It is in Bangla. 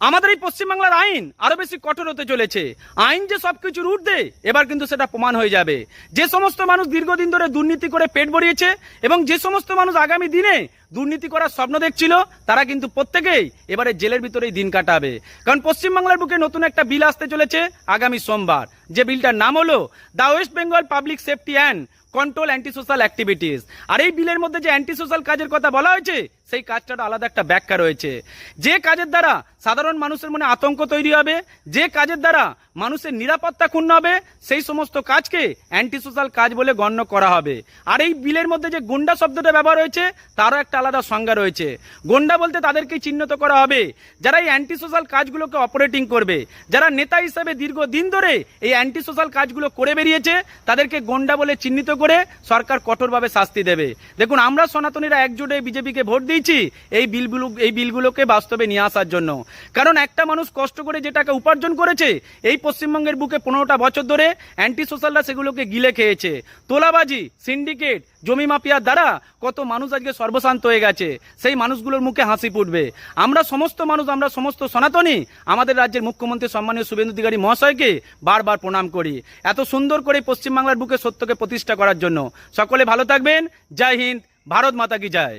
আমাদের এই পশ্চিমবাংলার আইন আরো বেশি কঠোর হতে চলেছে। আইন যে সবকিছুর ঊর্ধ্বে, এবার কিন্তু সেটা প্রমাণ হয়ে যাবে। যে সমস্ত মানুষ দীর্ঘদিন ধরে দুর্নীতি করে পেট ভরিয়েছে এবং যে সমস্ত মানুষ আগামী দিনে দুর্নীতি করার স্বপ্ন দেখছিল, তারা কিন্তু প্রত্যেকেই এবারে জেলের ভিতরেই দিন কাটাবে। কারণ পশ্চিমবাংলার বুকে নতুন একটা বিল আসতে চলেছে আগামী সোমবার, যে বিলটার নাম হলো the West Bengal public safety and control anti social activities. আর এই বিলের মধ্যে যে অ্যান্টি সোশ্যাল কাজের কথা বলা হয়েছে, সেই কাজটার আলাদা একটা ব্যাখ্যা রয়েছে। যে কাজের দ্বারা সাধারণ মানুষের মনে আতঙ্ক তৈরি হবে, যে কাজের দ্বারা মানুষের নিরাপত্তা ক্ষুণ্ণ হবে, সেই সমস্ত কাজকে অ্যান্টি সোশ্যাল কাজ বলে গণ্য করা হবে। আর এই বিলের মধ্যে যে গুন্ডা শব্দটা ব্যবহার হয়েছে, তারও একটা আলাদা সংজ্ঞা রয়েছে। গুন্ডা বলতে তাদেরকেই চিহ্নিত করা হবে যারা এই অ্যান্টি সোশ্যাল কাজগুলোকে অপারেটিং করবে, যারা নেতা হিসেবে দীর্ঘদিন ধরে এই অ্যান্টি সোশ্যাল কাজগুলো করে বেরিয়েছে, তাদেরকে গুন্ডা বলে চিহ্নিত করে সরকার কঠোরভাবে শাস্তি দেবে। দেখুন, আমরা সনাতনীরা একজোটে বিজেপিকে ভোট দিয়েছি এই বিলগুলোকে বাস্তবে নিয়ে আসার জন্য। কারণ একটা মানুষ কষ্ট করে যে টাকা উপার্জন করেছে, এই পশ্চিমবঙ্গের বুকে 15টা বছর ধরে অ্যান্টি সোশ্যালরা সেগুলোকে গিলে খেয়েছে। তোলাবাজি, সিন্ডিকেট, জমি মাফিয়ার দ্বারা কত মানুষ আজকে সর্বশান্ত হয়ে গেছে। সেই মানুষগুলোর মুখে হাসি ফুটবে। আমরা সমস্ত মানুষ, আমরা সমস্ত সনাতনী আমাদের রাজ্যের মুখ্যমন্ত্রী সম্মানীয় শুভেন্দু অধিকারী মহাশয়কে বারবার প্রণাম করি, এত সুন্দর করে পশ্চিমবাংলার বুকে সত্যকে প্রতিষ্ঠা করার জন্য। সকলে ভালো থাকবেন। জয় হিন্দ, ভারত মাতা কি জয়।